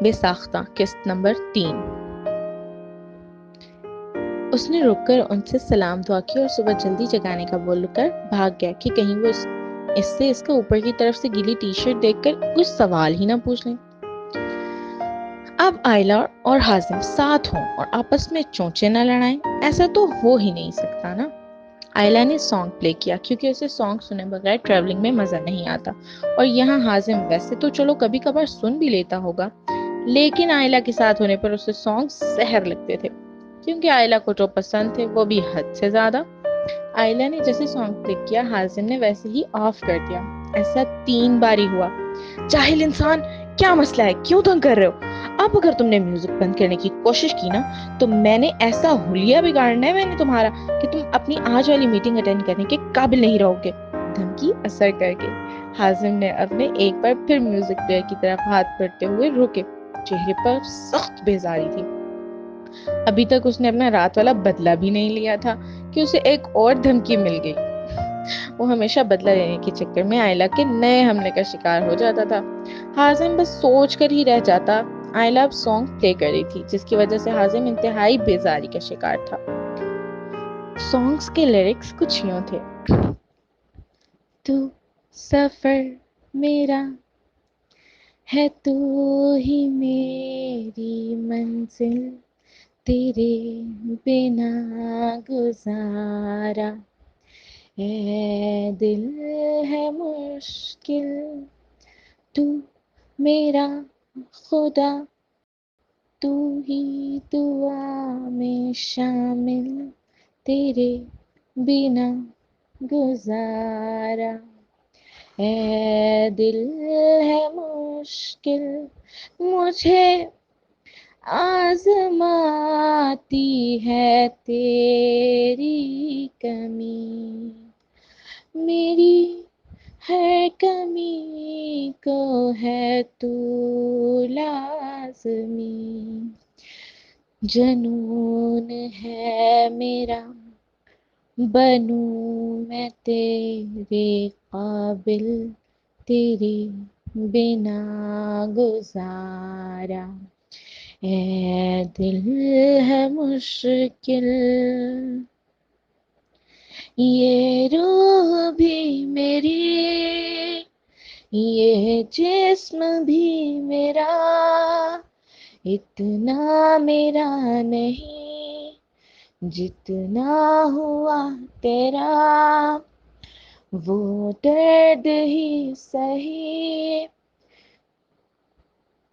بے ساختہ قسط نمبر 3۔ اس نے رک کر ان سے سلام دعا کی اور صبح جلدی جگانے کا بول کر بھاگ گیا کہ کہیں وہ اس سے اس کا اوپر کی طرف سے گیلی ٹی شرٹ دیکھ کر کچھ سوال ہی نہ پوچھ لیں۔ اب آئلہ اور حازم ساتھ ہوں اور آپس میں چونچے نہ لڑائیں، ایسا تو ہو ہی نہیں سکتا نا۔ آئلہ نے سانگ پلے کیا کیونکہ اسے سانگ سنے بغیر ٹریولنگ میں مزہ نہیں آتا، اور یہاں حازم ویسے تو چلو کبھی کبھار سن بھی لیتا ہوگا، لیکن آئلہ کے ساتھ ہونے پر اسے سانگ زہر لگتے تھے، کیونکہ آئلہ کو جو پسند تھے وہ بھی حد سے زیادہ۔ آئلہ نے جیسے سانگ پلے کیا، حازم نے ویسے ہی آف کر دیا۔ ایسا 3 باری ہوا۔ جاہل انسان، کیا مسئلہ ہے؟ کیوں تنگ کر رہے ہو؟ اب اگر تم نے میوزک بند کرنے کی کوشش کی نا تو میں نے ایسا حلیہ بگاڑنا ہے میں نے تمہارا کہ تم اپنی آج والی میٹنگ اٹینڈ کرنے کے قابل نہیں رہو گے۔ دھمکی اثر کر گئی۔ حازم نے اپنے ایک بار پھر میوزک پلیئر کی طرف ہاتھ بڑھتے ہوئے روکے۔ چہرے پر سخت بیزاری تھی۔ ابھی تک اس نے اپنا رات والا بدلہ بھی نہیں لیا تھا کہ اسے ایک اور دھمکی مل گئی۔ وہ ہمیشہ بدلہ لینے کے چکر میں آئلہ کے نئے حملے کا شکار ہو جاتا تھا۔ حازم بس سوچ کر ہی رہ جاتا۔ آئلہ اب سانگ پلے کر رہی تھی جس کی وجہ سے حازم انتہائی بیزاری کا شکار تھا۔ سانگز کے لیرکس کچھ یوں تھے: تو سفر میرا ہے، تو ہی میری منزل، تیرے بنا گزارا، اے دل ہے مشکل، تو میرا خدا، تو ہی دعا میں شامل، تیرے بنا گزارا، اے دل ہے مشکل، مجھے آزماتی ہے تیری کمی، میری ہر کمی کو ہے تو لازمی، جنون ہے میرا بنوں میں تیرے قابل، تیرے بنا گزارا، اے دل ہے مشکل، یہ روح بھی میری، یہ جسم بھی میرا، اتنا میرا نہیں جتنا ہوا تیرا، وہ درد ہی سہی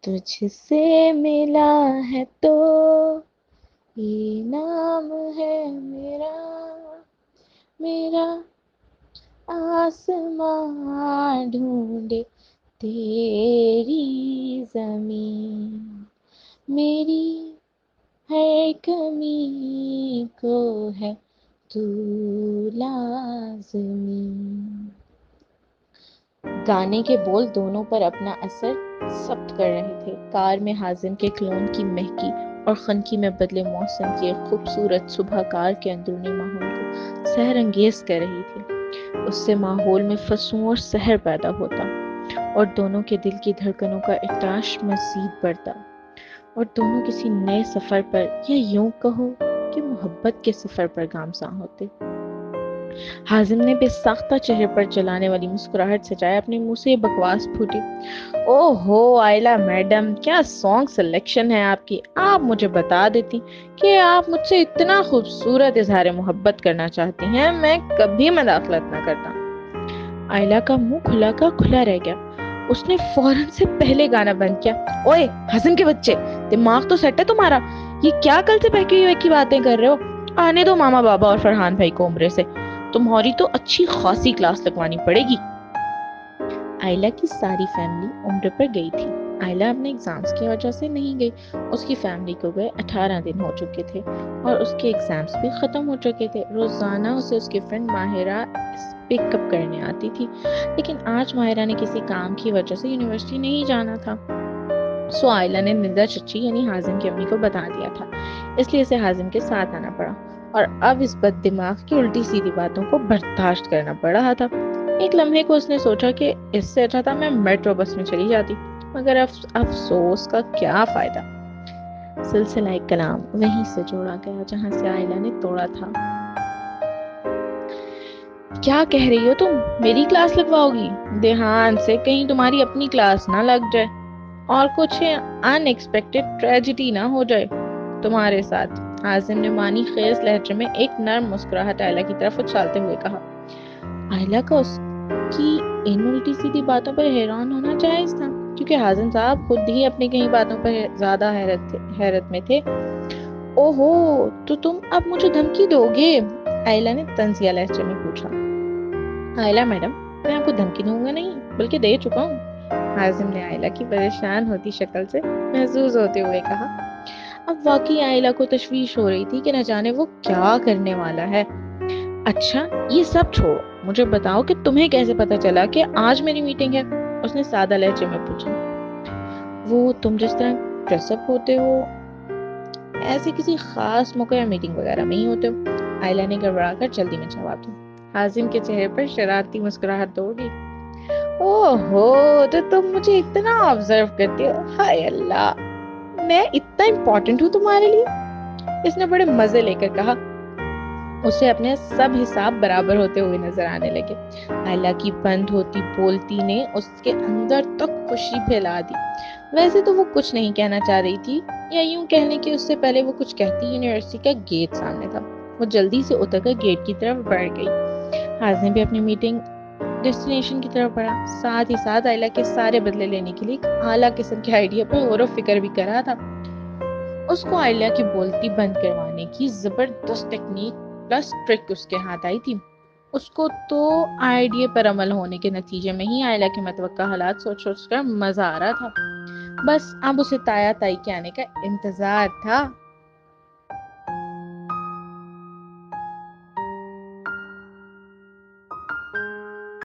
تجھ سے ملا ہے تو انعام ہے میرا، میرا آسمان ڈھونڈے تیری زمین، میری ہر کمی کو ہے تو لازمی۔ گانے کے بول دونوں پر اپنا اثر ثبت کر رہے تھے۔ کار میں حازم کے کلون کی مہکی اور خنکی میں بدلے موسم کی ایک خوبصورت صبح کار کے اندرونی ماحول کو سحر انگیز کر رہی تھی۔ اس سے ماحول میں فسوں اور سحر پیدا ہوتا، اور دونوں کے دل کی دھڑکنوں کا ارتعاش مزید بڑھتا، اور دونوں کسی نئے سفر پر، یا یوں کہو کہ محبت کے سفر پر گامزن ہوتے۔ حازم نے بے ساختہ چہرے پر جلانے والی مسکراہٹ سجائے اپنے منہ سے یہ بکواس پھوٹی: او ہو آئلہ میڈم، کیا سانگ سلیکشن ہے آپ کی! آپ مجھے بتا دیتی کہ آپ مجھ سے اتنا خوبصورت اظہار محبت کرنا چاہتی ہیں، میں کبھی مداخلت نہ کرتا۔ آئلہ کا منہ کھلا کا کھلا رہ گیا۔ اس نے فوراً سے پہلے گانا بند کیا: اوئے حازم کے بچے، دماغ تو سیٹ ہے تمہارا؟ یہ کیا کل سے بہکی ہوئی کی باتیں کر رہے ہو؟ آنے دو ماما بابا اور فرحان بھائی کو عمرے سے، تمہاری تو اچھی خاصی کلاس لگوانی پڑے گی۔ آئلہ کی ساری فیملی عمرے پر گئی تھی۔ آئلہ اپنے ایگزامز کی وجہ سے نہیں گئی۔ اس کی فیملی کو گئے 18 دن ہو چکے تھے اور اس کے ایگزامز بھی ختم ہو چکے تھے۔ روزانہ اسے اس کی فرینڈ ماہرہ پک اپ کرنے آتی تھی، لیکن آج ماہرہ نے کسی کام کی وجہ سے یونیورسٹی نہیں جانا تھا، سو آئلہ نے ندا چچی یعنی حازم کی امی کو بتا دیا تھا، اس لیے اسے حازم کے ساتھ آنا پڑا، اور اب اس بد دماغ کی الٹی سیدھی باتوں کو برداشت کرنا پڑ رہا تھا۔ ایک لمحے کو اس نے سوچا کہ اس سے اچھا تھا میں میٹرو بس میں چلی جاتی مگر افسوس کا کیا فائدہ۔ سلسلہ کلام وہیں سے جوڑا گیا جہاں سے آئلہ نے توڑا تھا۔ کیا کہہ رہی ہو تم؟ میری کلاس لگواؤ گی؟ دھیان سے کہیں تمہاری اپنی کلاس نہ لگ جائے اور کچھ ان ایکسپیکٹڈ ٹریجڈی نہ ہو جائے تمہارے ساتھ۔ عاصم نے معنی خیز لہجے میں ایک نرم مسکراہٹ آئلہ کی طرف اچھالتے ہوئے کہا۔ آئلہ کا اس کی ان الٹی سیدھی باتوں پر حیران ہونا جائز تھا، کیونکہ حازم صاحب خود ہی اپنی کہیں باتوں پر زیادہ حیرت میں تھے۔ اوہو، تو تم اب مجھے دھمکی دو گے؟ آئلہ نے طنزیہ لہجے میں پوچھا۔ آئلہ میڈم، میں آپ کو دھمکی دوں گا نہیں، بلکہ دے چکا ہوں، حازم نے آئلہ کی پریشان ہوتی شکل سے محظوظ ہوتے ہوئے کہا۔ اب واقعی آئلہ کو تشویش ہو رہی تھی کہ نہ جانے وہ کیا کرنے والا ہے۔ اچھا یہ سب چھوڑو، مجھے بتاؤ کہ تمہیں کیسے پتا چلا کہ آج میری میٹنگ ہے؟ اس نے سادہ لہجے میں پوچھا۔ وہ تم جس طرح ڈریس اپ ہوتے ہو ایسے کسی خاص موقع یا میٹنگ وغیرہ میں ہی ہوتے ہو، آئلہ نے گڑبڑا کر جلدی میں جواب دیا۔ حازم کے چہرے پر شرارتی مسکراہٹ دوڑ گئی۔ اوہو، تو تم مجھے اتنا آبزرو کرتے ہو؟ ہائے اللہ، میں اتنا امپورٹنٹ ہوں تمہارے لیے؟ اس نے بڑے مزے لے کر کہا۔ اسے اپنے سب حساب برابر ہوتے ہوئے نظر آنے لگے۔ آئلہ کی بند ہوتی بولتی نے اس کے اندر تک خوشی پھیلا دی۔ ویسے تو وہ کچھ نہیں کہنا چاہ رہی تھی، یا یوں کہنے کہ اس سے پہلے وہ کچھ کہتی یونیورسٹی کا گیٹ سامنے تھا۔ وہ جلدی سے اتر کر گیٹ کی طرف بڑھ گئی۔ حازم بھی اپنی میٹنگ ڈیسٹینیشن کی طرف بڑھا، ساتھ ہی ساتھ آئلہ کے سارے بدلے لینے کے لیے ایک اعلیٰ قسم کے آئیڈیا پر غور و فکر بھی کر رہا تھا۔ اس کو آئلہ کی بولتی بند کروانے کی زبردست ٹیکنیک پلس ٹرک اس کے ہاتھ آئی تھی۔ اس کو تو آئیڈیا پر عمل ہونے کے نتیجے میں ہی آئلہ کے متوقع حالات سوچ کر مزہ آ رہا تھا۔ بس اب اسے تایا تائی کے آنے کا انتظار تھا۔